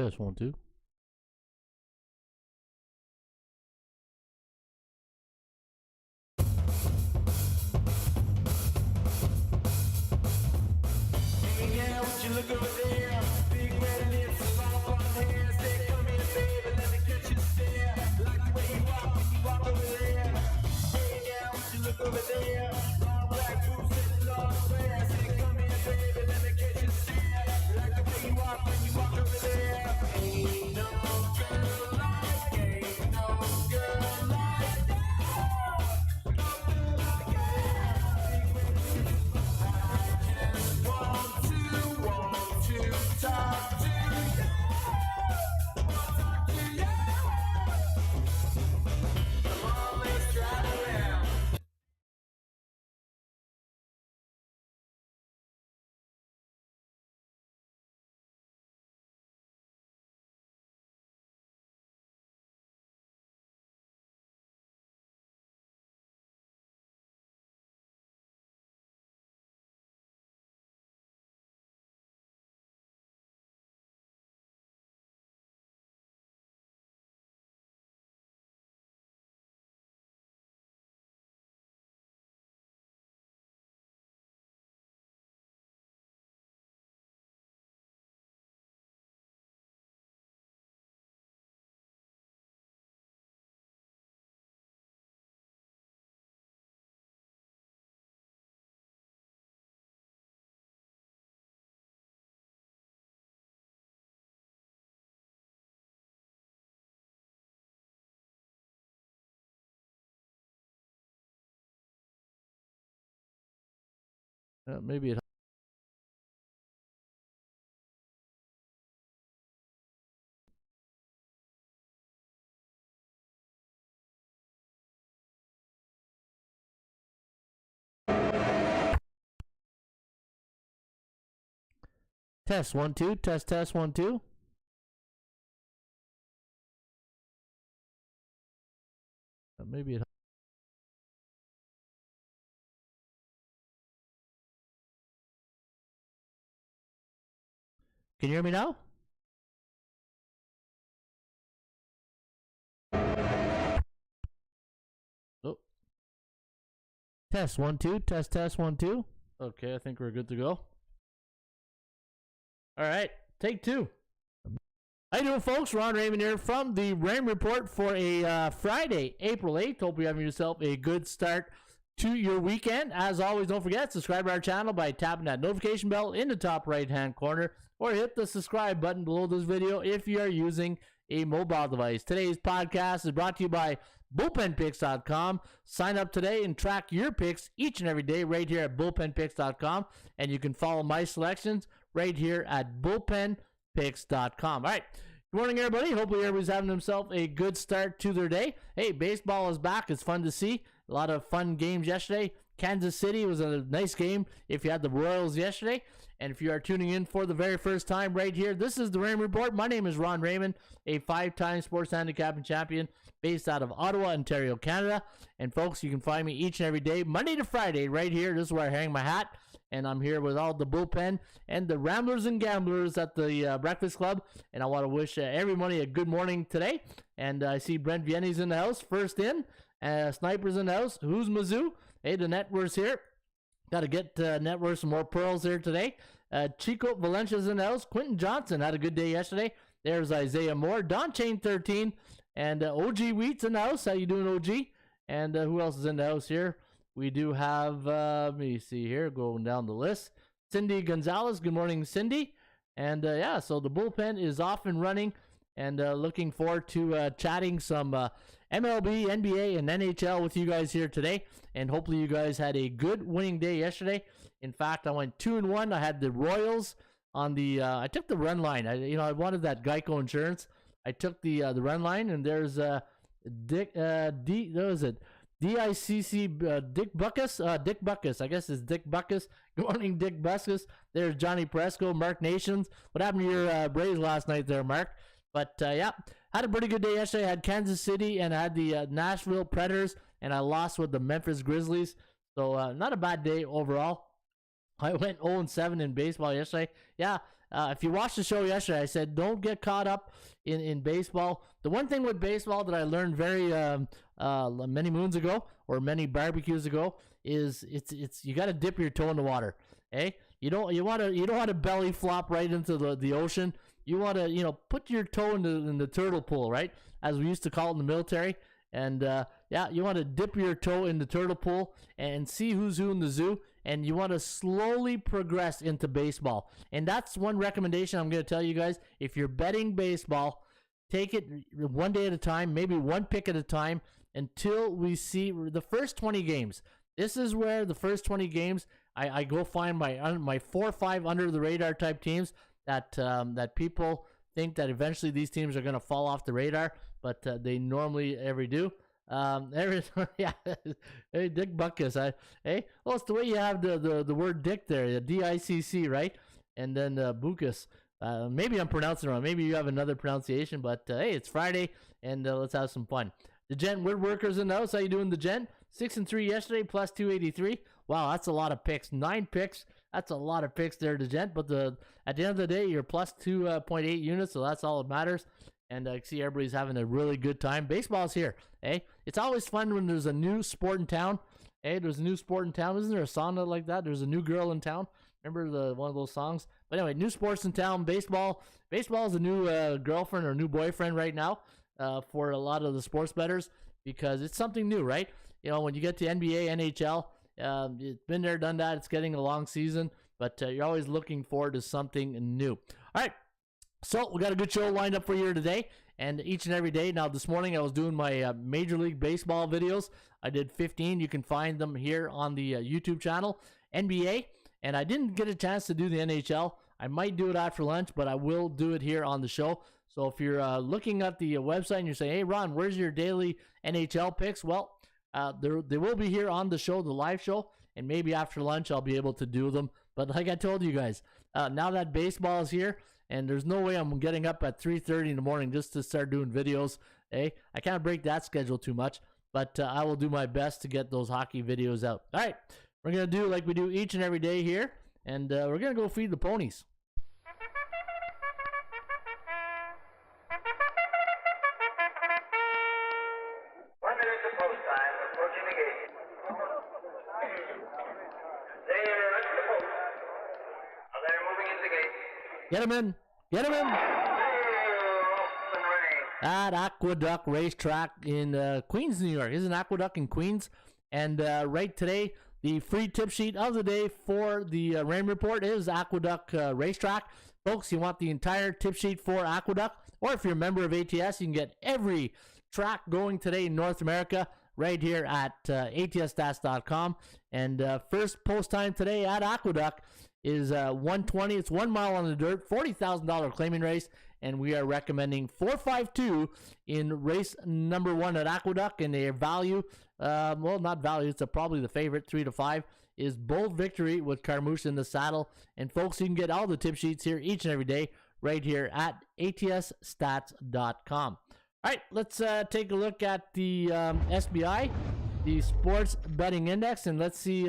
Test 1, 2. Hey, now, would you look over there? Big red lips and long blonde hair. Say, come here, baby, let me catch you stare. Like the way you walk when you walk over there. Hey, now, would you look over there? Long black boots and long hair. Say, come here, baby, let me catch you stare. Like the way you walk when you walk over there. Ain't no girl like, ain't no girl like that. No girl like that. Big red lips. I just want to talk to you. Talk to you. Come on, let's drive around. Maybe it. Test 1, 2. Test 1, 2. Maybe it. Can you hear me now? Oh. Test 1, 2. Test 1, 2. Okay, I think we're good to go. All right, take 2. How you doing, folks? Ron Raymond here from the Rain Report for a Friday, April 8th. Hope you're having yourself a good start to your weekend. As always, don't forget, subscribe to our channel by tapping that notification bell in the top right-hand corner, or hit the subscribe button below this video if you are using a mobile device. Today's podcast is brought to you by bullpenpicks.com. Sign up today and track your picks each and every day right here at bullpenpicks.com, and you can follow my selections right here at bullpenpicks.com. All right. Good morning, everybody. Hopefully everybody's having themselves a good start to their day. Hey, baseball is back. It's fun to see. A lot of fun games yesterday. Kansas City was a nice game if you had the Royals yesterday. And if you are tuning in for the very first time right here, this is the Raymond Report. My name is Ron Raymond, a 5-time sports handicapping champion based out of Ottawa, Ontario, Canada. And folks, you can find me each and every day, Monday to Friday, right here. This is where I hang my hat. And I'm here with all the bullpen and the ramblers and gamblers at the Breakfast Club. And I want to wish everybody a good morning today. And I see Brent Vienne's in the house, first in. Sniper's in the house. Who's Mizzou? Hey, the network's here. Got to get network some more pearls here today. Chico Valencia's in the house. Quentin Johnson had a good day yesterday. There's Isaiah Moore. Don Chain 13. And OG Wheat's in the house. How you doing, OG? And who else is in the house here? We do have, let me see here, going down the list. Cindy Gonzalez. Good morning, Cindy. And yeah, so the bullpen is off and running. And looking forward to chatting some MLB, NBA, and NHL with you guys here today. And hopefully you guys had a good winning day yesterday. In fact, I went 2-1. I had the Royals on the, I took the run line. I wanted that Geico insurance. I took the run line, and there's Dick Buckus. Dick Buckus. I guess it's Dick Buckus. Good morning, Dick Buckus. There's Johnny Presco, Mark Nations. What happened to your Braves last night there, Mark? But yeah, had a pretty good day yesterday. I had Kansas City and I had the Nashville Predators, and I lost with the Memphis Grizzlies. So not a bad day overall. I went 0-7 in baseball yesterday. Yeah, if you watched the show yesterday, I said don't get caught up in baseball. The one thing with baseball that I learned very many moons ago or many barbecues ago is it's you got to dip your toe in the water. You don't want to belly flop right into the ocean. You want to put your toe in the turtle pool, right? As we used to call it in the military. And you want to dip your toe in the turtle pool and see who's who in the zoo. And you want to slowly progress into baseball. And that's one recommendation I'm going to tell you guys. If you're betting baseball, take it one day at a time, maybe one pick at a time, until we see the first 20 games. This is where the first 20 games, I go find my 4 or 5 under the radar type teams that people think that eventually these teams are going to fall off the radar, but they normally ever do. Hey, Dick Buckus. It's the way you have the word Dick there, D-I-C-C, right? And then Buckus. Maybe I'm pronouncing it wrong. Maybe you have another pronunciation, but hey, it's Friday, and let's have some fun. The Gent Woodworkers in the house. How you doing, the Gent? 6-3 yesterday, plus 283. Wow, that's a lot of picks. 9 picks. That's a lot of picks there, the Gent. But at the end of the day, you're plus 2.8 units, so that's all that matters. And I see everybody's having a really good time. Baseball's here. It's always fun when there's a new sport in town. There's a new sport in town. Isn't there a song like that? There's a new girl in town. Remember one of those songs? But anyway, new sports in town. Baseball is a new girlfriend or new boyfriend right now for a lot of the sports bettors because it's something new, right? When you get to NBA, NHL, it's been there, done that. It's getting a long season, but you're always looking forward to something new. All right. So we got a good show lined up for you today, and each and every day. Now, this morning I was doing my Major League Baseball videos. I did 15. You can find them here on the YouTube channel, NBA, and I didn't get a chance to do the NHL. I might do it after lunch, but I will do it here on the show. So if you're looking at the website and you're saying, hey, Ron, where's your daily NHL picks? Well, they will be here on the show, the live show, and maybe after lunch I'll be able to do them. But like I told you guys, now that baseball is here, and there's no way I'm getting up at 3:30 in the morning just to start doing videos. I can't break that schedule too much, but I will do my best to get those hockey videos out. All right, we're going to do like we do each and every day here, and we're going to go feed the ponies. 1 minute to post time, approaching the gate. They're at the post. They're moving into the gate. Get him in. Get him in. At Aqueduct Racetrack in Queens, New York. Isn't Aqueduct in Queens? And right today, the free tip sheet of the day for the Rain Report is Aqueduct Racetrack. Folks, you want the entire tip sheet for Aqueduct, or if you're a member of ATS, you can get every track going today in North America right here at atsstats.com. And first post time today at Aqueduct is 120. It's 1 mile on the dirt, $40,000 claiming race, and we are recommending 452 in race number 1 at Aqueduct. And their value, not value, it's probably the favorite, 3-5, is Bold Victory with Carmouche in the saddle. And folks, you can get all the tip sheets here each and every day right here at atsstats.com. All right, let's take a look at the SBI, the Sports Betting Index, and let's see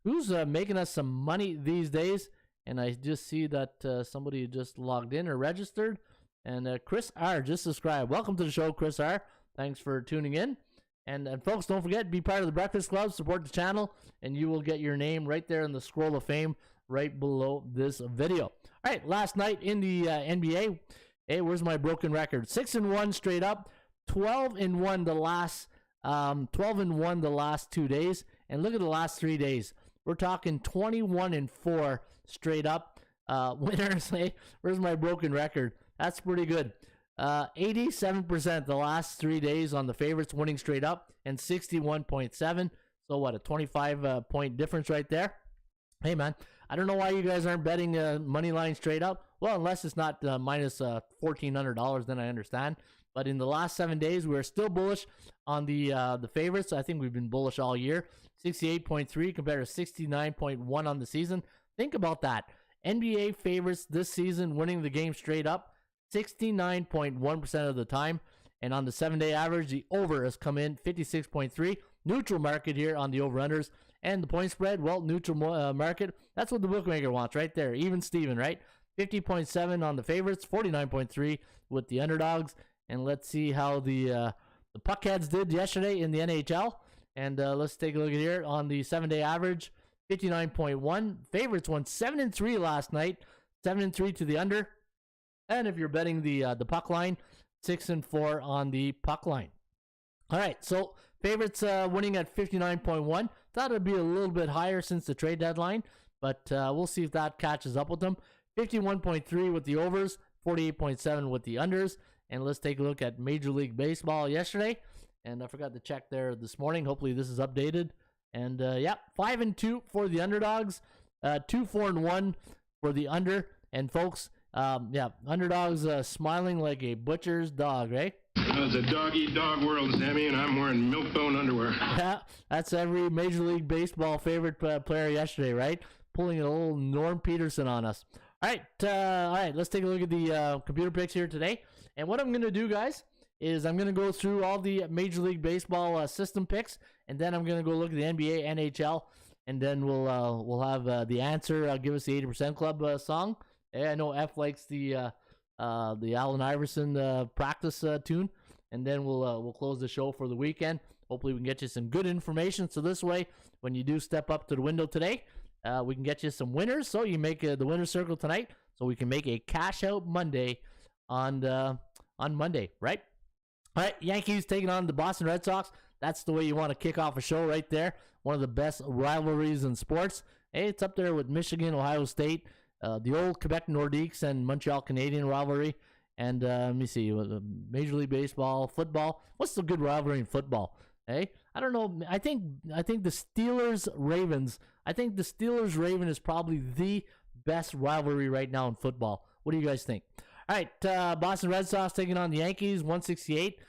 who's making us some money these days. And I just see that somebody just logged in or registered. And Chris R. just subscribed. Welcome to the show, Chris R. Thanks for tuning in. And folks, don't forget, be part of the Breakfast Club. Support the channel, and you will get your name right there in the scroll of fame right below this video. All right, last night in the NBA, hey, where's my broken record? 6-1 straight up, 12-1 the last 12-1 the last 2 days. And look at the last 3 days. We're talking 21-4 straight up winners. Hey, where's my broken record? That's pretty good. 87% the last 3 days on the favorites winning straight up, and 61.7. So what, a 25 point difference right there? Hey man, I don't know why you guys aren't betting money line straight up. Well, unless it's not minus $1,400, then I understand. But in the last 7 days, we're still bullish on the favorites. I think we've been bullish all year. 68.3 compared to 69.1 on the season. Think about that. NBA favorites this season winning the game straight up 69.1% of the time. And on the 7-day average, the over has come in 56.3. Neutral market here on the over-unders. And the point spread, well, neutral market. That's what the bookmaker wants right there. Even Steven, right? 50.7 on the favorites, 49.3 with the underdogs. And let's see how the Puckheads did yesterday in the NHL. And let's take a look at here on the 7-day average, 59.1. Favorites won 7-3 last night, 7-3 to the under. And if you're betting the puck line, 6-4 on the puck line. All right, so favorites winning at 59.1. Thought it'd be a little bit higher since the trade deadline, but we'll see if that catches up with them. 51.3 with the overs, 48.7 with the unders. And let's take a look at Major League Baseball yesterday. And I forgot to check there this morning. Hopefully this is updated. And 5-2 for the underdogs, 2-4-1 for the under. And folks, underdogs smiling like a butcher's dog, right? It's a dog-eat-dog world, Sammy, and I'm wearing milk-bone underwear. Yeah, that's every Major League Baseball favorite player yesterday, right? Pulling a little Norm Peterson on us. All right, let's take a look at the computer picks here today. And what I'm going to do, guys, is I'm going to go through all the Major League Baseball system picks, and then I'm going to go look at the NBA, NHL, and then we'll have the answer. Give us the 80% Club song. I know F likes the Allen Iverson practice tune, and then we'll close the show for the weekend. Hopefully we can get you some good information, so this way when you do step up to the window today, we can get you some winners, so you make the winner's circle tonight, so we can make a cash out Monday on Monday, right? All right, Yankees taking on the Boston Red Sox. That's the way you want to kick off a show right there. One of the best rivalries in sports. Hey, it's up there with Michigan, Ohio State, the old Quebec Nordiques and Montreal Canadian rivalry. And let me see, Major League Baseball, football. What's the good rivalry in football? Hey, I don't know. I think the Steelers Ravens. I think the Steelers Raven is probably the best rivalry right now in football. What do you guys think? All right, Boston Red Sox taking on the Yankees, 168.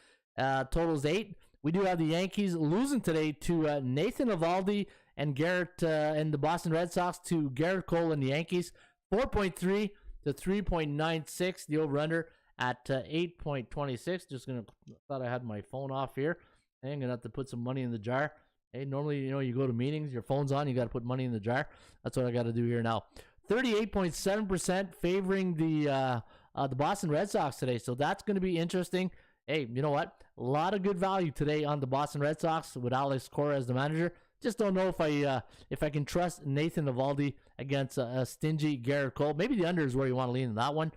Totals 8. We do have the Yankees losing today to Nathan Eovaldi and Garrett and the Boston Red Sox to Garrett Cole and the Yankees, 4.3 to 3.96. The over/under at 8.26. Thought I had my phone off here. I'm gonna have to put some money in the jar. Hey, normally, you go to meetings, your phone's on, you got to put money in the jar. That's what I got to do here now. 38.7% favoring the Boston Red Sox today, so that's going to be interesting. Hey, you know what? A lot of good value today on the Boston Red Sox with Alex Cora as the manager. Just don't know if I can trust Nathan Eovaldi against a stingy Garrett Cole. Maybe the under is where you want to lean in that one.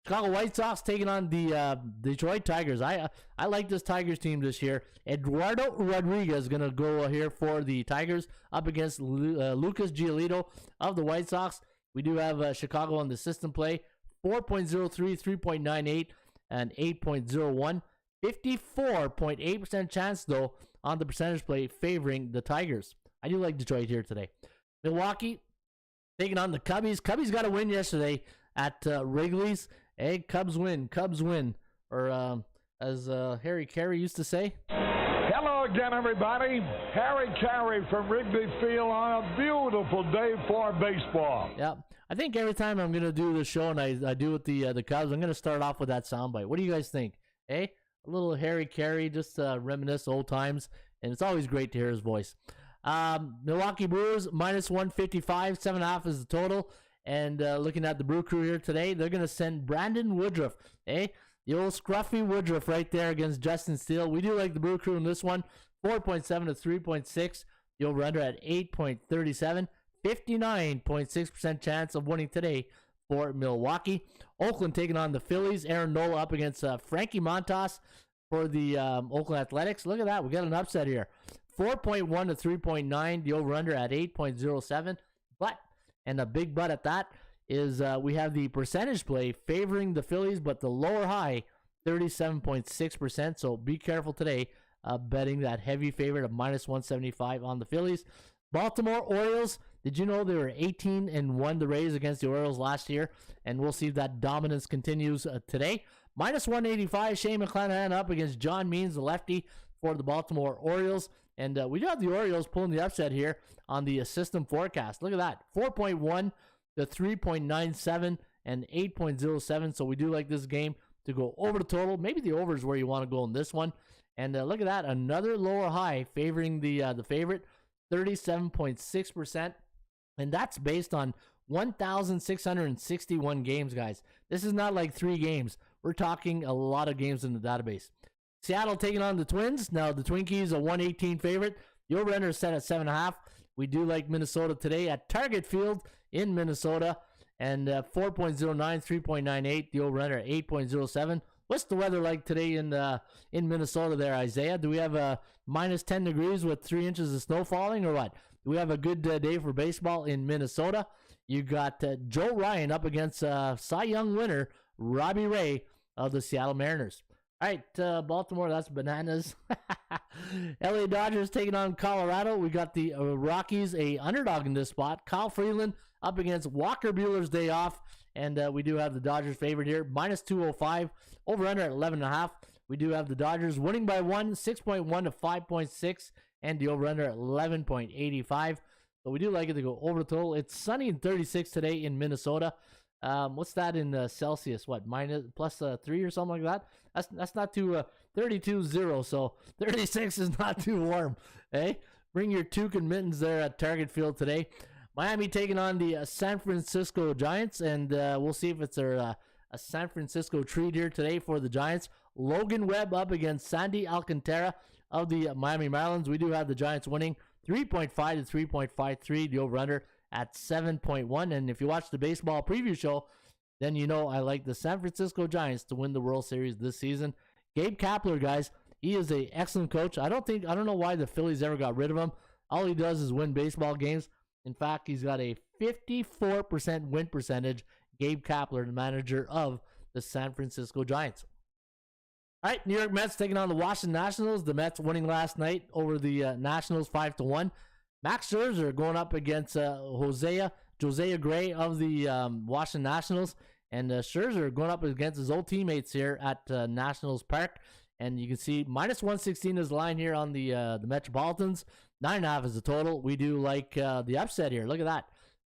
Chicago White Sox taking on the Detroit Tigers. I like this Tigers team this year. Eduardo Rodriguez is going to go here for the Tigers up against Lucas Giolito of the White Sox. We do have Chicago on the system play. 4.03, 3.98, and 8.01. 54.8% chance, though, on the percentage play favoring the Tigers. I do like Detroit here today. Milwaukee taking on the Cubbies. Cubbies got a win yesterday at Wrigley's. Hey, Cubs win. Or as Harry Carey used to say. Hello again, everybody. Harry Carey from Wrigley Field on a beautiful day for baseball. Yeah, I think every time I'm going to do the show and I do with the Cubs, I'm going to start off with that soundbite. What do you guys think? Hey, a little Harry Carey, just reminisce old times, and it's always great to hear his voice. Milwaukee Brewers, minus 155, 7.5 is the total. And looking at the Brew Crew here today, they're going to send Brandon Woodruff. The old scruffy Woodruff right there against Justin Steele. We do like the Brew Crew in this one. 4.7 to 3.6. The over-under at 8.37. 59.6% chance of winning today for Milwaukee. Oakland taking on the Phillies. Aaron Nola up against Frankie Montas for the Oakland Athletics. Look at that. We got an upset here. 4.1 to 3.9. The over-under at 8.07. And a big but at that is we have the percentage play favoring the Phillies, but the lower high, 37.6%. So be careful today betting that heavy favorite of minus 175 on the Phillies. Baltimore Orioles, did you know they were 18-1 the Rays against the Orioles last year? And we'll see if that dominance continues today. Minus 185, Shane McClanahan up against John Means, the lefty, for the Baltimore Orioles. And we do have the Orioles pulling the upset here on the system forecast. Look at that. 4.1 to 3.97 and 8.07. So we do like this game to go over the total. Maybe the over is where you want to go in this one. And look at that. Another lower high favoring the favorite, 37.6%. And that's based on 1,661 games, guys. This is not like 3 games. We're talking a lot of games in the database. Seattle taking on the Twins. Now, the Twinkies, a 118 favorite. The over-under is set at 7.5. We do like Minnesota today at Target Field in Minnesota. And 4.09, 3.98. The over-under at 8.07. What's the weather like today in Minnesota there, Isaiah? Do we have minus 10 degrees with 3 inches of snow falling or what? Do we have a good day for baseball in Minnesota? You got Joe Ryan up against Cy Young winner Robbie Ray of the Seattle Mariners. All right, Baltimore, that's bananas. LA Dodgers taking on Colorado. We got the Rockies, a underdog in this spot. Kyle Freeland up against Walker Buehler's day off. And we do have the Dodgers favorite here, minus 205, over under at 11.5. We do have the Dodgers winning by 1, 6.1 to 5.6, and the over under at 11.85. So we do like it to go over the total. It's sunny and 36 today in Minnesota. What's that in Celsius? What, plus 3 or something like that? That's not too 32-0. So 36 is not too warm. Hey, bring your toque and mittens there at Target Field today. Miami taking on the San Francisco Giants, and we'll see if it's a San Francisco treat here today for the Giants. Logan Webb up against Sandy Alcantara of the Miami Marlins. We do have the Giants winning 3.5 to 3.53, the over-under at 7.1. And if you watch the baseball preview show, then you know I like the San Francisco Giants to win the World Series this season. Gabe Kapler, guys, he is an excellent coach. I don't know why the Phillies ever got rid of him. All he does is win baseball games. In fact, he's got a 54% win percentage. Gabe Kapler, the manager of the San Francisco Giants. All right, New York Mets taking on the Washington Nationals. The Mets winning last night over the Nationals 5-1. Max Scherzer going up against Josiah Gray of the Washington Nationals. And Scherzer going up against his old teammates here at Nationals Park. And you can see minus 116 is the line here on the Metropolitans. 9.5 is the total. We do like the upset here. Look at that.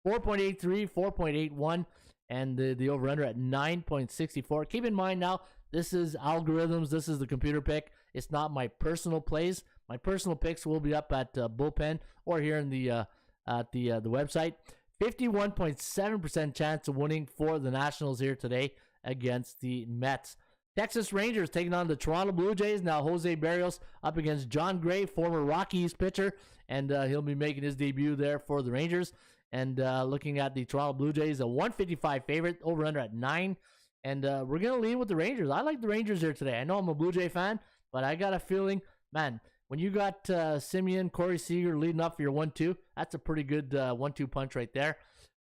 4.83, 4.81, and the over-under at 9.64. Keep in mind now, this is algorithms. This is the computer pick. It's not my personal plays. My personal picks will be up at Bullpen or here in the website. 51.7% chance of winning for the Nationals here today against the Mets. Texas Rangers taking on the Toronto Blue Jays. Now Jose Barrios up against John Gray, former Rockies pitcher, and he'll be making his debut there for the Rangers. And looking at the Toronto Blue Jays, a 155 favorite, over under at 9. And we're going to lead with the Rangers. I like the Rangers here today. I know I'm a Blue Jay fan, but I got a feeling, man, when you got Simeon, Corey Seager leading up for your 1-2, that's a pretty good 1-2 punch right there.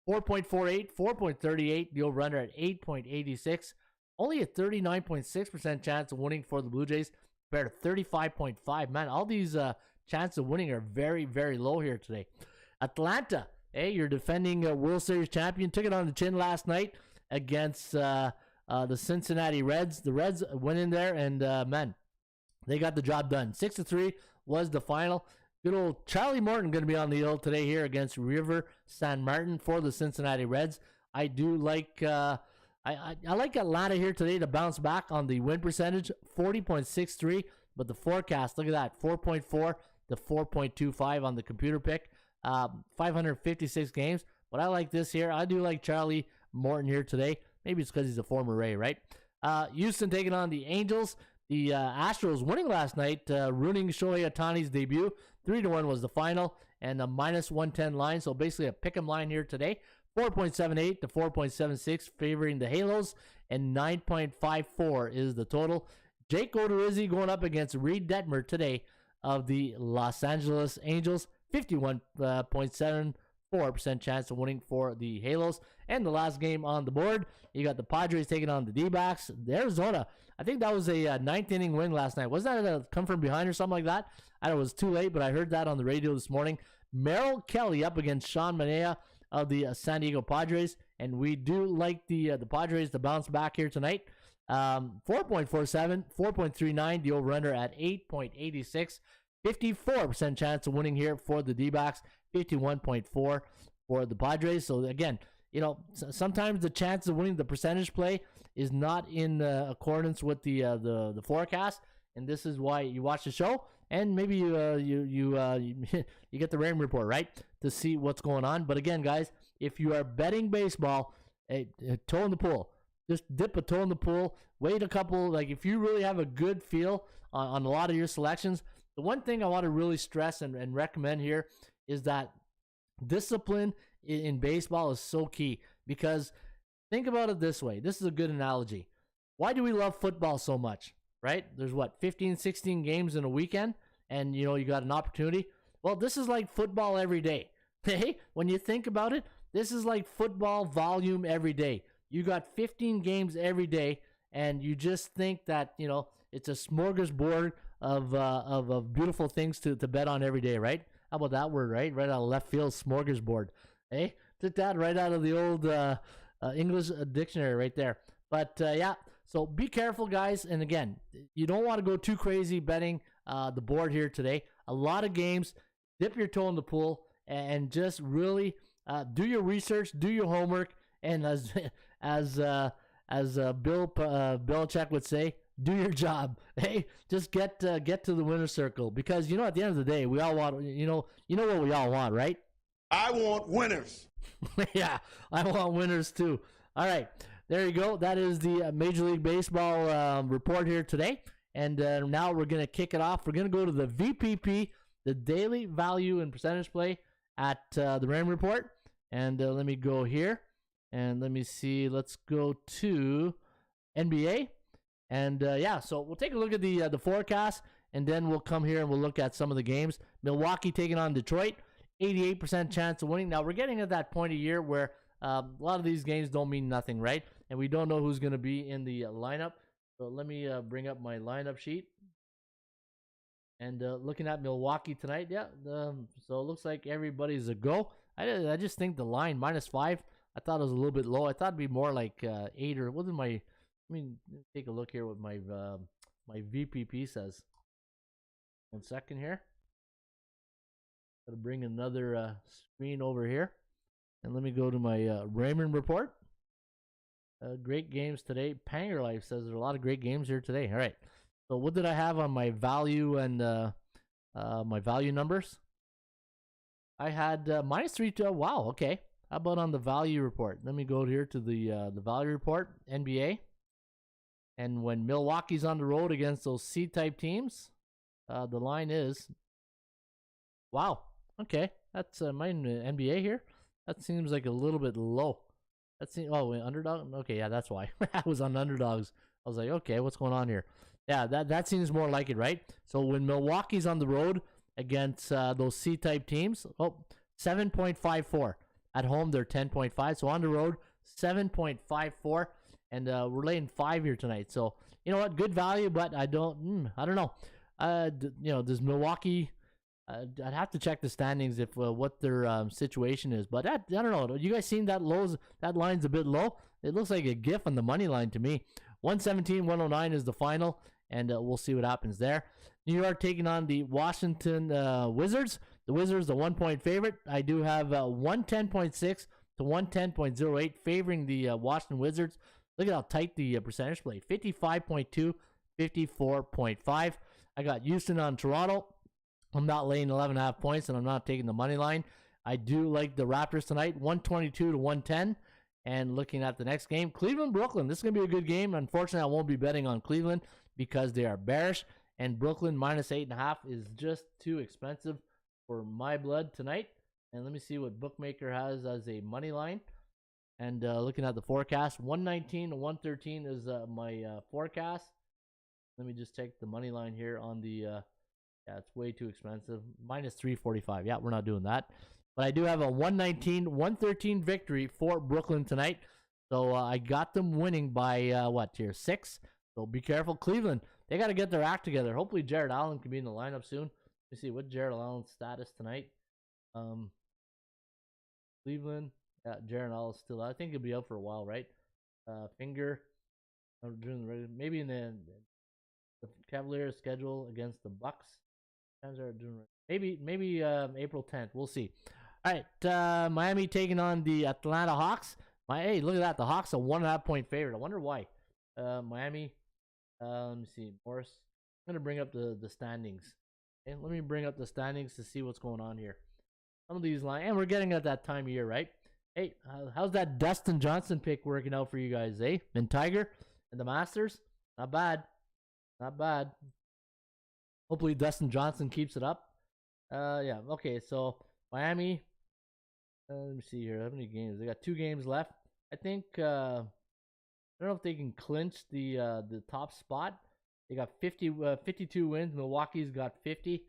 4.48, 4.38, the over under at 8.86. Only a 39.6% chance of winning for the Blue Jays compared to 35.5. Man, all these chances of winning are very, very low here today. Atlanta, hey, your defending World Series champion, took it on the chin last night against the Cincinnati Reds. The Reds went in there and, man, they got the job done. 6-3 was the final. Good old Charlie Morton going to be on the hill today here against River San Martin for the Cincinnati Reds. I do like... I like Atlanta here today to bounce back on the win percentage, 40.63, but the forecast, look at that, 4.4 to 4.25 on the computer pick, 556 games. But I like this here. I do like Charlie Morton here today. Maybe it's because he's a former Ray, right? Houston taking on the Angels. The Astros winning last night, ruining Shohei Ohtani's debut. 3-1 was the final, and a minus 110 line, so basically a pick'em line here today. 4.78 to 4.76 favoring the Halos, and 9.54 is the total. Jake Odorizzi going up against Reed Detmer today of the Los Angeles Angels. 51.74% chance of winning for the Halos. And the last game on the board, you got the Padres taking on the D-backs. Arizona, I think that was a ninth inning win last night. Wasn't that a come from behind or something like that? I know it was too late, but I heard that on the radio this morning. Merrill Kelly up against Sean Manaea of the San Diego Padres, and we do like the Padres to bounce back here tonight. 4.47, 4.39, the over-under at 8.86. 54% chance of winning here for the D-backs, 51.4 for the Padres. So again, you know, sometimes the chance of winning, the percentage play, is not in accordance with the forecast, and this is why you watch the show, and maybe you get the Raymond report, right, to see what's going on. But again, guys, if you are betting baseball, a toe in the pool. Just dip a toe in the pool. Wait a couple. Like if you really have a good feel on a lot of your selections, the one thing I want to really stress and recommend here is that discipline in baseball is so key, because think about it this way. This is a good analogy. Why do we love football so much, right? There's 15, 16 games in a weekend, and you got an opportunity. Well, this is like football every day. Hey, when you think about it, this is like football volume every day. You got 15 games every day, and you just think that, it's a smorgasbord of beautiful things to bet on every day, right? How about that word, right? Right out of left field, smorgasbord. Hey, took that right out of the old English dictionary right there. But yeah, so be careful, guys. And again, you don't want to go too crazy betting the board here today. A lot of games. Dip your toe in the pool and just really do your research, do your homework, and as Bill Belichick would say, do your job. Hey, just get to the winner's circle, because at the end of the day, we all want what we all want, right? I want winners. Yeah, I want winners too. All right, there you go. That is the Major League Baseball report here today, and now we're gonna kick it off. We're gonna go to the VPP, the daily value and percentage play at the Raymond report, and let me go here. And let me see. Let's go to NBA. And yeah, so we'll take a look at the forecast, and then we'll come here and we'll look at some of the games. Milwaukee taking on Detroit, 88% chance of winning. Now, we're getting at that point of year where a lot of these games don't mean nothing, right? And we don't know who's going to be in the lineup. So let me bring up my lineup sheet. And looking at Milwaukee tonight, yeah, so it looks like everybody's a go. I just think the line, -5, I thought it was a little bit low. I thought it'd be more like 8 or wasn't my. Take a look here what my my VPP says. 1 second here. Gotta bring another screen over here, and let me go to my Raymond report. Great games today. Panger Life says there's a lot of great games here today. All right. So what did I have on my value and my value numbers? I had -3. Wow. Okay. How about on the value report? Let me go here to the value report, NBA. And when Milwaukee's on the road against those C-type teams, the line is, wow, okay, that's my NBA here. That seems like a little bit low. Underdog? Okay, yeah, that's why. I was on underdogs. I was like, okay, what's going on here? Yeah, that seems more like it, right? So when Milwaukee's on the road against those C-type teams, 7.54. At home, they're 10.5. So on the road, 7.54. And we're laying 5 here tonight. So, you know what? Good value, but I don't know. Does Milwaukee, I'd have to check the standings if what their situation is. But I don't know. You guys seen that line's a bit low? It looks like a GIF on the money line to me. 117-109 is the final, and we'll see what happens there. New York taking on the Washington Wizards. The Wizards, the 1-point favorite. I do have 110.6 to 110.08 favoring the Washington Wizards. Look at how tight the percentage play. 55.2, 54.5. I got Houston on Toronto. I'm not laying 11.5 points, and I'm not taking the money line. I do like the Raptors tonight, 122 to 110. And looking at the next game, Cleveland-Brooklyn. This is going to be a good game. Unfortunately, I won't be betting on Cleveland because they are bearish. And Brooklyn -8.5 is just too expensive for my blood tonight. And let me see what Bookmaker has as a money line. And looking at the forecast, 119 to 113 is my forecast. Let me just take the money line here on the, yeah, it's way too expensive. -345. Yeah, we're not doing that. But I do have a 119-113 victory for Brooklyn tonight. So I got them winning by, 6? So be careful. Cleveland, they got to get their act together. Hopefully Jared Allen can be in the lineup soon. Let me see, what Jared Allen's status tonight? Cleveland. Yeah, Jared Allen's still out. I think he'll be out for a while, right? Finger. Maybe in the Cavaliers schedule against the Bucks. Maybe April 10th. We'll see. All right, Miami taking on the Atlanta Hawks. Hey, look at that. The Hawks are 1.5-point favorite. I wonder why. Miami. Let me see. Morris. I'm gonna bring up the standings. Okay, let me bring up the standings to see what's going on here. Some of these lines, and we're getting at that time of year, right? Hey, how's that Dustin Johnson pick working out for you guys, eh? And Tiger and the Masters? Not bad. Not bad. Hopefully Dustin Johnson keeps it up. Yeah, okay, so Miami. Let me see here. How many games? They got 2 games left. I think, I don't know if they can clinch the top spot. They got 52 wins. Milwaukee's got 50.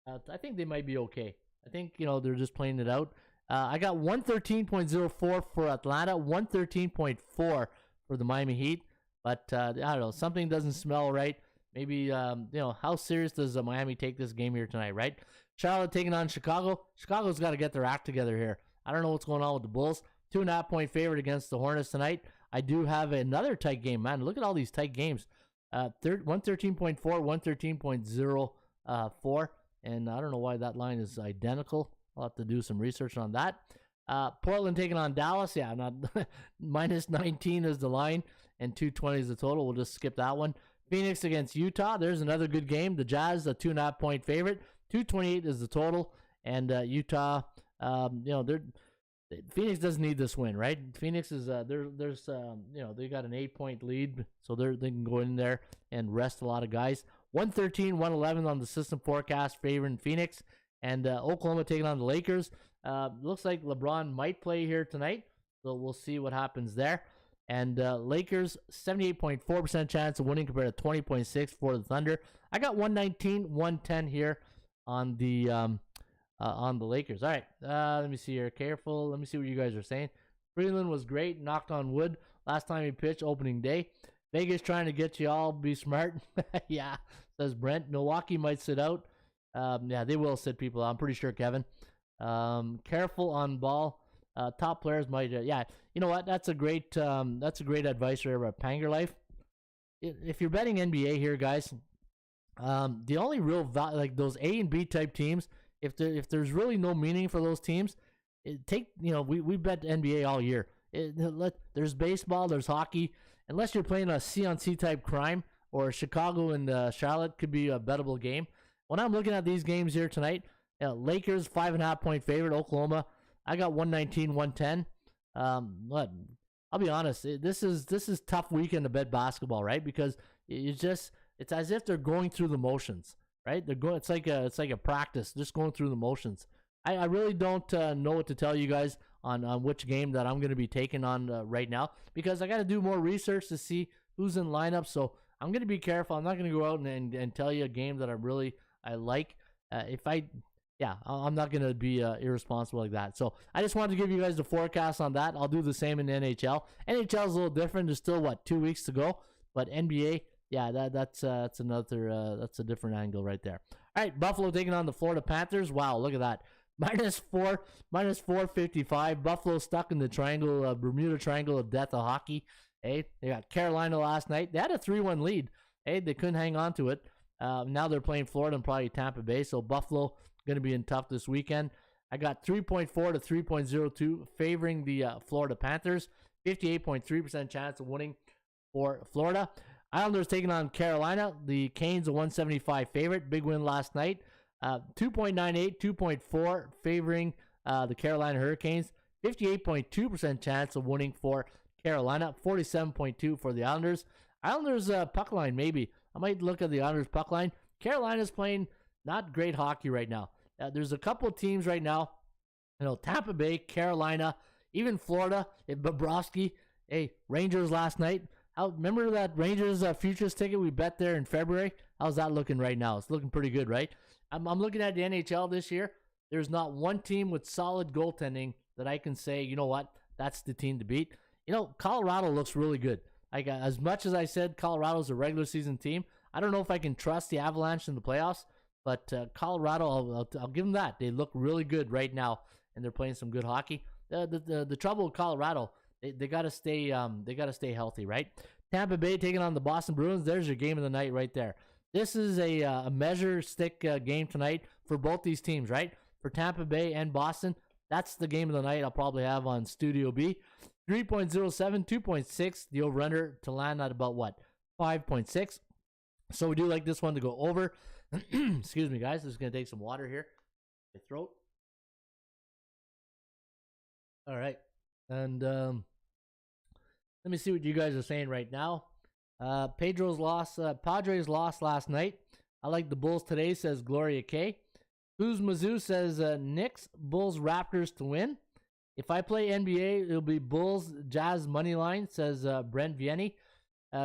I think they might be okay. I think, they're just playing it out. I got 113.04 for Atlanta, 113.4 for the Miami Heat. But, I don't know. Something doesn't smell right. Maybe, how serious does Miami take this game here tonight, right? Charlotte taking on Chicago. Chicago's got to get their act together here. I don't know what's going on with the Bulls. 2.5-point favorite against the Hornets tonight. I do have another tight game, man. Look at all these tight games. 113.4, 113.04. And I don't know why that line is identical. I'll have to do some research on that. Portland taking on Dallas. Yeah, not minus 19 is the line, and 220 is the total. We'll just skip that one. Phoenix against Utah. There's another good game. The Jazz, a 2.5-point favorite. 228 is the total. And Utah, Phoenix doesn't need this win, right? Phoenix is they got an 8-point lead, so they can go in there and rest a lot of guys. 113, 111 on the system forecast favoring Phoenix, and Oklahoma taking on the Lakers. Looks like LeBron might play here tonight, so we'll see what happens there. And Lakers 78.4% chance of winning compared to 20.6 for the Thunder. I got 119, 110 here on the Lakers. All right, let me see here. Careful. Let me see what you guys are saying. Freeland was great. Knocked on wood last time he pitched opening day. Vegas trying to get you all be smart. Yeah, says Brent. Milwaukee might sit out. Yeah, they will sit people out. I'm pretty sure, Kevin. Careful on ball. Top players might. Yeah, you know what? That's a great advice there about Panger Life. If you're betting NBA here, guys, the only real like those A and B type teams. If there's really no meaning for those teams, we bet NBA all year. There's baseball, there's hockey. Unless you're playing a C-on-C type crime, or Chicago and Charlotte could be a bettable game. When I'm looking at these games here tonight, Lakers 5.5-point favorite, Oklahoma. I got 119, 110. I'll be honest, this is tough weekend to bet basketball, right? Because it's as if they're going through the motions. Right, it's like a practice, just going through the motions. I really don't know what to tell you guys on which game that I'm going to be taking on right now, because I got to do more research to see who's in lineup. So I'm going to be careful. I'm not going to go out and tell you a game that I like. I'm not going to be irresponsible like that. So I just wanted to give you guys the forecast on that. I'll do the same in the NHL. NHL is a little different. There's still 2 weeks to go, but NBA. Yeah, that's a different angle right there. All right, Buffalo taking on the Florida Panthers. Wow, look at that. minus 455. Buffalo stuck in the triangle, Bermuda Triangle of death of hockey. Hey, they got Carolina last night. They had a 3-1 lead. Hey, they couldn't hang on to it. Now they're playing Florida and probably Tampa Bay. So Buffalo going to be in tough this weekend. I got 3.4 to 3.02 favoring the Florida Panthers. 58.3% chance of winning for Florida. Islanders taking on Carolina. The Canes a 175 favorite. Big win last night. 2.98, 2.4 favoring the Carolina Hurricanes. 58.2% chance of winning for Carolina. 47.2 for the Islanders. Islanders puck line, maybe. I might look at the Islanders puck line. Carolina's playing not great hockey right now. There's a couple of teams right now. Tampa Bay, Carolina, even Florida. Bobrovsky. Hey, Rangers last night. Remember that Rangers futures ticket we bet there in February? How's that looking right now? It's looking pretty good, right? I'm looking at the NHL this year. There's not one team with solid goaltending that I can say, you know what, that's the team to beat. Colorado looks really good. Like, as much as I said Colorado's a regular season team, I don't know if I can trust the Avalanche in the playoffs, but Colorado, I'll give them that. They look really good right now, and they're playing some good hockey. The trouble with Colorado, they got to stay healthy, right? Tampa Bay taking on the Boston Bruins. There's your game of the night right there. This is a measure stick game tonight for both these teams, right? For Tampa Bay and Boston, that's the game of the night I'll probably have on Studio B. 3.07, 2.6, the over-under to land at about 5.6. So we do like this one to go over. Excuse me, guys. Just going to take some water here. My throat. All right. And let me see what you guys are saying right now. Padres lost last night. I like the Bulls today, says Gloria K. Who's Mizzou says Knicks, Bulls, Raptors to win. If I play NBA, it'll be Bulls, Jazz money line, says Brent Vianney.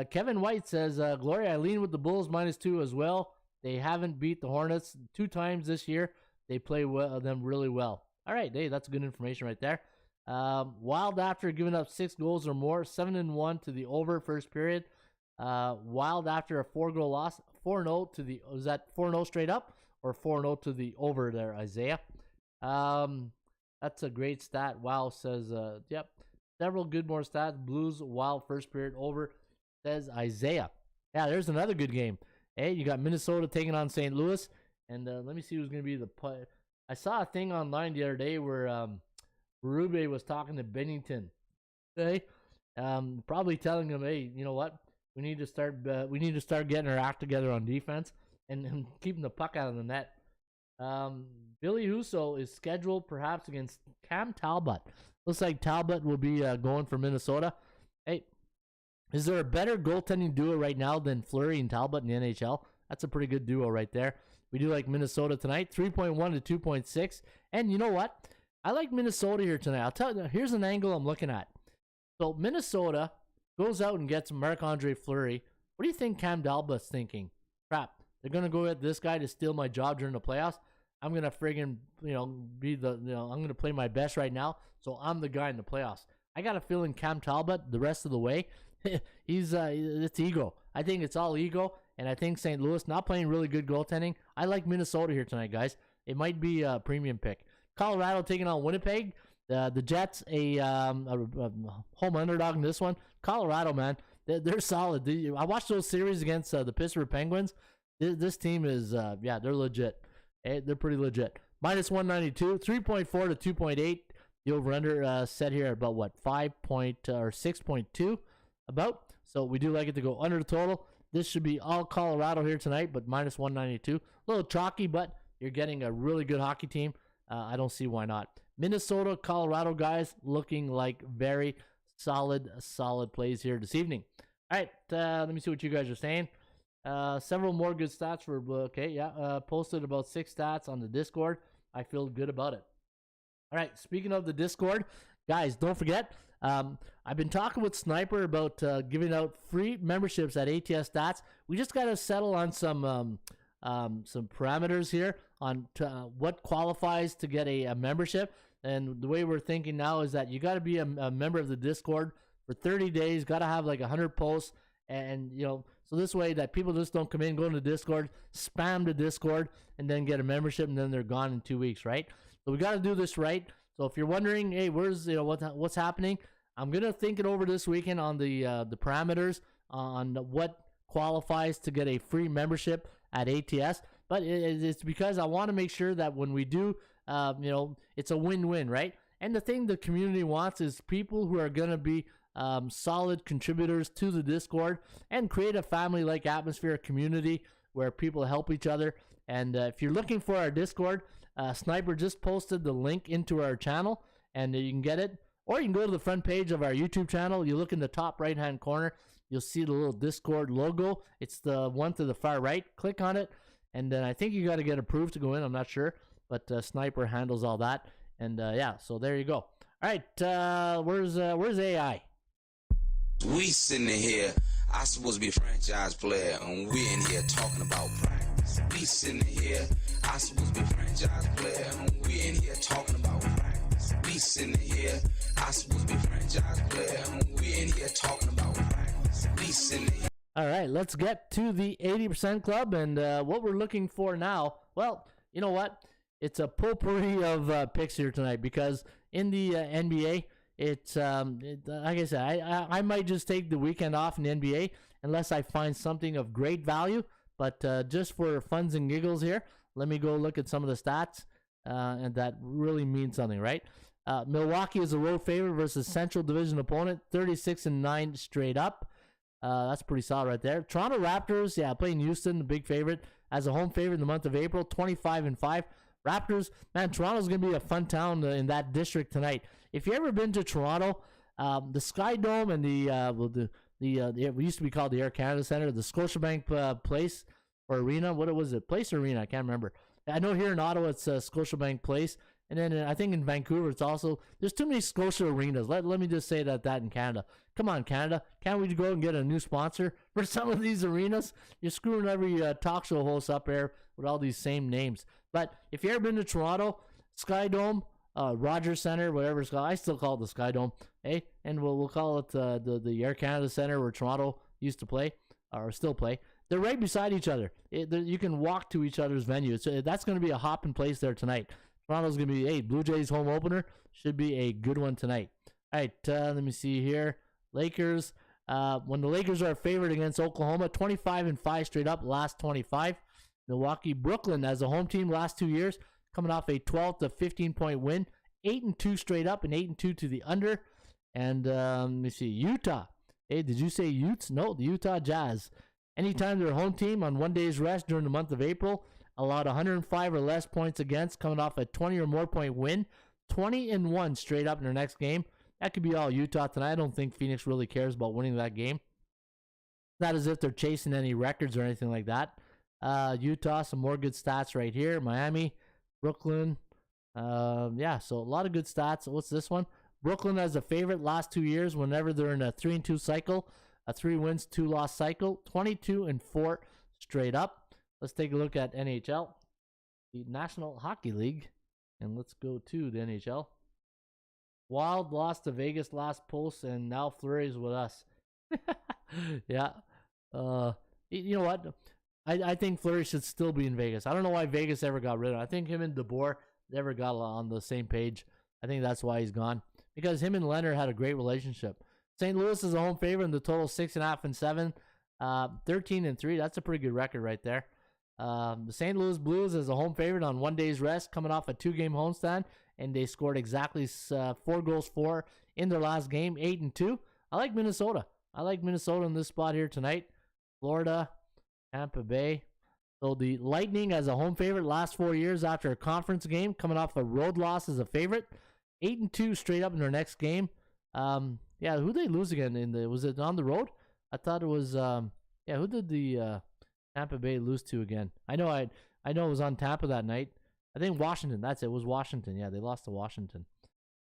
Kevin White says, Gloria, I lean with the Bulls -2 as well. They haven't beat the Hornets 2 times this year. They play them really well. All right, hey, that's good information right there. Wild after giving up 6 goals or more, 7-1 to the over first period. Wild after a 4-goal loss, 4-0 to the, was that 4-0 straight up or 4-0 to the over there, Isaiah? That's a great stat. Wow says, yep, several good more stats. Blues, Wild first period over, says Isaiah. Yeah, there's another good game. Hey, you got Minnesota taking on St. Louis, and let me see who's going to be the play. I saw a thing online the other day where Berube was talking to Bennington. Okay, probably telling him, hey, you know what? We need to start getting our act together on defense and keeping the puck out of the net. Billy Husso is scheduled perhaps against Cam Talbot. Looks like Talbot will be going for Minnesota. Hey, is there a better goaltending duo right now than Fleury and Talbot in the NHL? That's a pretty good duo right there. We do like Minnesota tonight, 3.1 to 2.6. And you know what? I like Minnesota here tonight. I'll tell you, here's an angle I'm looking at. So Minnesota goes out and gets Marc-Andre Fleury. What do you think Cam Talbot's thinking? Crap, they're going to go at this guy to steal my job during the playoffs. I'm going to friggin', I'm going to play my best right now, so I'm the guy in the playoffs. I got a feeling Cam Talbot, the rest of the way, it's ego. I think it's all ego, and I think St. Louis not playing really good goaltending. I like Minnesota here tonight, guys. It might be a premium pick. Colorado taking on Winnipeg. The Jets, a home underdog in this one. Colorado, man, they're solid. I watched those series against the Pittsburgh Penguins. This team is, they're legit. They're pretty legit. -192, 3.4 to 2.8. The over-under set here at about what, 6.2 about. So we do like it to go under the total. This should be all Colorado here tonight, but -192. A little chalky, but you're getting a really good hockey team. I don't see why not. Minnesota, Colorado guys looking like very solid plays here this evening. All right, let me see what you guys are saying. Several more good stats for posted about 6 stats on the Discord. I feel good about it. All right, speaking of the Discord, guys, don't forget, I've been talking with Sniper about giving out free memberships at ATS Stats. We just got to settle on some parameters here on what qualifies to get a membership. And the way we're thinking now is that you got to be a member of the Discord for 30 days, got to have like 100 posts, and so this way that people just don't come in, go into Discord, spam the Discord, and then get a membership, and then they're gone in 2 weeks, right? So we got to do this right. So if you're wondering, hey, where's what's happening, I'm gonna think it over this weekend on the parameters on what qualifies to get a free membership at ATS. But it's because I want to make sure that when we do, it's a win-win, right? And the thing the community wants is people who are gonna be solid contributors to the Discord and create a family-like atmosphere, a community where people help each other. And if you're looking for our Discord, Sniper just posted the link into our channel, and you can get it. Or you can go to the front page of our YouTube channel. You look in the top right-hand corner. You'll see the little Discord logo. It's the one to the far right. Click on it, and then I think you got to get approved to go in. I'm not sure, but Sniper handles all that. And so there you go. All right, where's AI? We sitting in here, I supposed to be a franchise player, and we in here talking about practice. We sitting in here, I supposed to be a franchise player, and we in here talking about practice. We sitting in here, I supposed to be a franchise player, and we in here talking about practice. We sitting in here. All right, let's get to the 80% club, and what we're looking for now. Well, you know what? It's a potpourri of picks here tonight because in the NBA. It's like I said, I might just take the weekend off in the NBA unless I find something of great value. But just for funs and giggles here, let me go look at some of the stats, and that really means something, right? Milwaukee is a road favorite versus Central Division opponent, 36-9 straight up. That's pretty solid right there. Toronto Raptors, playing Houston, the big favorite, as a home favorite in the month of April, 25-5. Raptors, man, Toronto's going to be a fun town in that district tonight. If you ever been to Toronto, the Sky Dome and it used to be called the Air Canada Centre, the Scotiabank Place or Arena. What was it? Place or Arena? I can't remember. I know here in Ottawa it's Scotiabank Place. And then I think in Vancouver it's also, there's too many Scotia arenas. Let me just say that in Canada. Come on, Canada. Can't we go and get a new sponsor for some of these arenas? You're screwing every talk show host up there with all these same names. But if you ever been to Toronto, Sky Dome, Rogers Center, whatever it's called, I still call it the Sky Dome, eh? And we'll call it the Air Canada Centre where Toronto used to play, or still play. They're right beside each other. You can walk to each other's venue. So that's going to be a hopping place there tonight. Toronto's going to be, Blue Jays home opener. Should be a good one tonight. All right, let me see here. Lakers. When the Lakers are favored against Oklahoma, 25-5 straight up, last 25. Milwaukee, Brooklyn as a home team last 2 years, coming off a 12 to 15-point win. 8-2 straight up and 8-2 to the under. And let me see, Utah. Hey, did you say Utes? No, the Utah Jazz. Anytime they're a home team on 1 day's rest during the month of April, allowed 105 or less points against, coming off a 20 or more point win. 20-1 straight up in their next game. That could be all Utah tonight. I don't think Phoenix really cares about winning that game. Not as if they're chasing any records or anything like that. Utah, some more good stats right here. Miami, Brooklyn. Yeah, so a lot of good stats. What's this one? Brooklyn as a favorite last 2 years whenever they're in a 3-2 cycle. A 3 wins, 2 loss cycle. 22-4 straight up. Let's take a look at NHL, the National Hockey League, and let's go to the NHL. Wild lost to Vegas last post, and now Fleury's with us. Yeah. You know what? I think Fleury should still be in Vegas. I don't know why Vegas ever got rid of him. I think him and DeBoer never got on the same page. I think that's why he's gone. Because him and Leonard had a great relationship. St. Louis is a home favorite in the total 6.5-7. 13-3. That's a pretty good record right there. The St. Louis Blues is a home favorite on 1 day's rest, coming off a 2-game homestand, and they scored exactly 4 goals for in their last game, 8-2. I like Minnesota. I like Minnesota in this spot here tonight. Florida, Tampa Bay. So the Lightning as a home favorite last 4 years after a conference game, coming off a road loss as a favorite, 8-2 straight up in their next game. Yeah, who they lose again? Was it on the road? I thought it was. Who did the Tampa Bay lose to again? I know it was on Tampa that night. I think Washington. That's it. It was Washington. Yeah, they lost to Washington.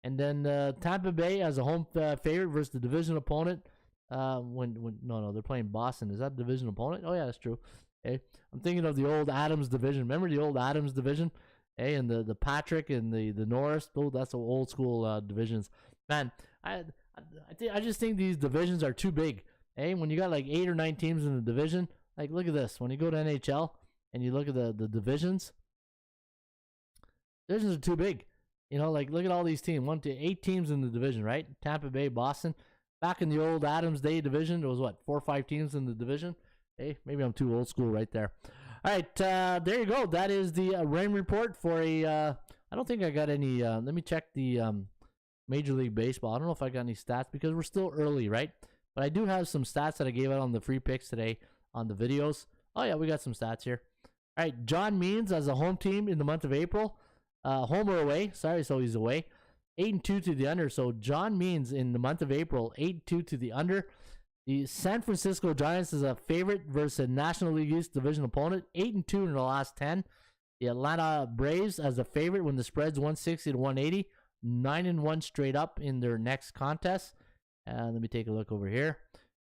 And then Tampa Bay as a home favorite versus the division opponent. No, they're playing Boston. Is that division opponent? Oh yeah, that's true. Okay, I'm thinking of the old Adams division. Remember the old Adams division? Hey, and the Patrick and the Norris. Oh, that's the old school divisions. Man, I just think these divisions are too big. Hey, when you got like 8 or 9 teams in the division. Like, look at this. When you go to NHL and you look at the divisions are too big. You know, like, look at all these teams. 1 to 8 teams in the division, right? Tampa Bay, Boston. Back in the old Adams Day division, there was, 4 or 5 teams in the division? Hey, maybe I'm too old school right there. All right, there you go. That is the rain report for I don't think I got any. Let me check the Major League Baseball. I don't know if I got any stats because we're still early, right? But I do have some stats that I gave out on the free picks today on the videos. Oh, yeah, we got some stats here. All right, John Means as a home team in the month of April. Home or away. Sorry, so he's away. 8-2 to the under. So John Means in the month of April, 8-2 to the under. The San Francisco Giants is a favorite versus a National League East division opponent. 8-2 in the last 10. The Atlanta Braves as a favorite when the spread's 160 to 180. 9-1 straight up in their next contest. Let me take a look over here.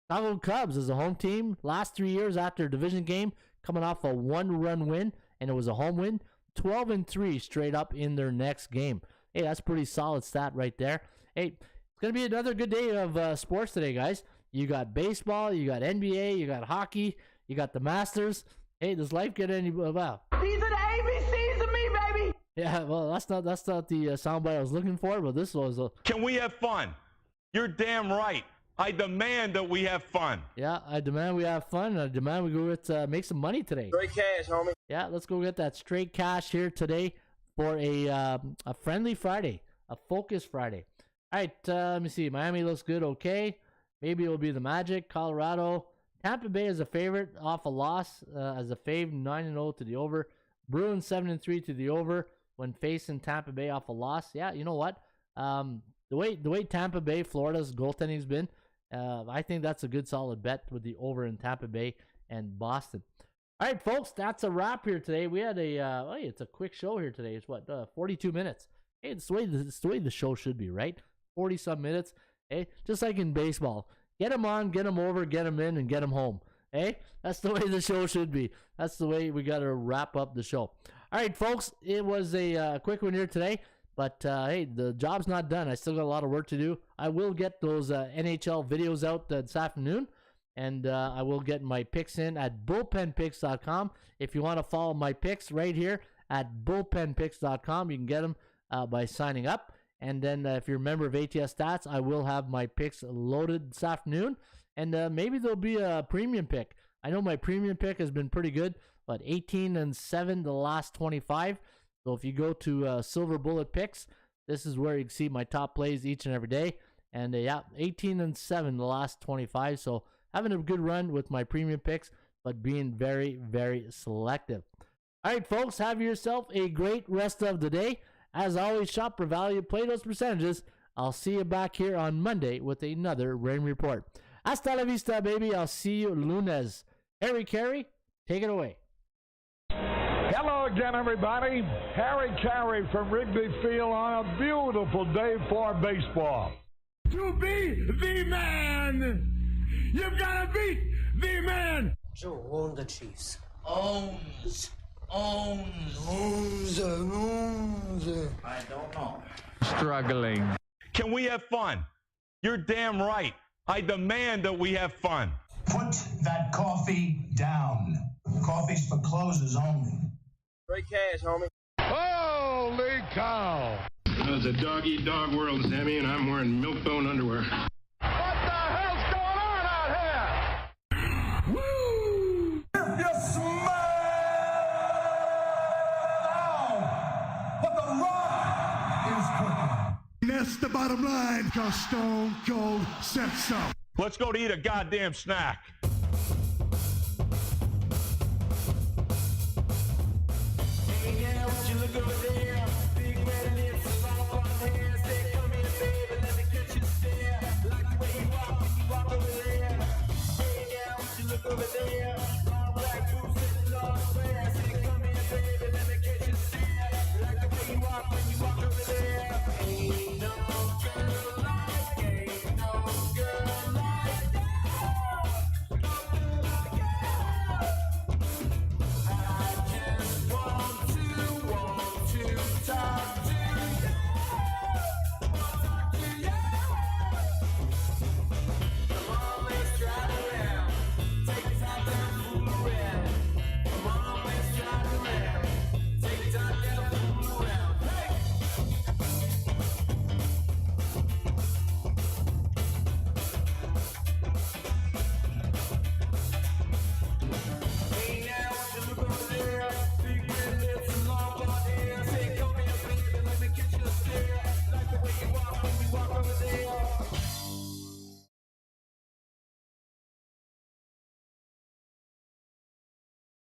Chicago Cubs as a home team. Last 3 years after a division game, coming off a 1-run win, and it was a home win. 12-3 straight up in their next game. Hey, that's a pretty solid stat right there. Hey, it's going to be another good day of sports today, guys. You got baseball, you got NBA, you got hockey, you got the Masters. Hey, does life get any... Wow. These are the ABCs of me, baby. Yeah, well, that's not the soundbite I was looking for, but this was a... Can we have fun? You're damn right. I demand that we have fun. Yeah, I demand we have fun, and I demand we go make some money today. Straight cash, homie. Yeah, let's go get that straight cash here today for a friendly Friday, a focus Friday. All right, let me see. Miami looks good, okay. Maybe it'll be the Magic. Colorado. Tampa Bay is a favorite off a loss as a fave, 9-0 to the over. Bruins 7-3 to the over. when facing Tampa Bay off a loss. Yeah, you know what? The way Tampa Bay, Florida's goaltending's been, I think that's a good solid bet with the over in Tampa Bay and Boston. All right, folks, that's a wrap here today. We had it's a quick show here today. It's 42 minutes. Hey, it's the way the show should be, right? 40-some minutes. Hey, just like in baseball. Get them on, get them over, get them in, and get them home. Hey, that's the way the show should be. That's the way we got to wrap up the show. All right, folks, it was a quick one here today. But, hey, the job's not done. I still got a lot of work to do. I will get those NHL videos out this afternoon. And I will get my picks in at bullpenpicks.com. If you want to follow my picks right here at bullpenpicks.com, you can get them by signing up. And then if you're a member of ATS Stats, I will have my picks loaded this afternoon. And maybe there'll be a premium pick. I know my premium pick has been pretty good, but 18-7 the last 25. So if you go to Silver Bullet Picks, this is where you can see my top plays each and every day. And 18-7 the last 25. So having a good run with my premium picks, but being very, very selective. All right, folks, have yourself a great rest of the day. As always, shop for value, play those percentages. I'll see you back here on Monday with another Rain Report. Hasta la vista, baby. I'll see you lunes. Harry Carey, take it away. Hello again, everybody. Harry Carey from Wrigley Field on a beautiful day for baseball. To be the man, you've got to beat the man. Joe own the Chiefs. Owns. I don't know. Struggling. Can we have fun? You're damn right. I demand that we have fun. Put that coffee down. Coffee's for closers only. Great cash, homie. Holy cow! It's a dog-eat-dog world, Sammy, and I'm wearing milk-bone underwear. What the hell's going on out here? Woo! If you smell what the Rock is cooking. That's the bottom line, because Stone Cold said so. Let's go to eat a goddamn snack.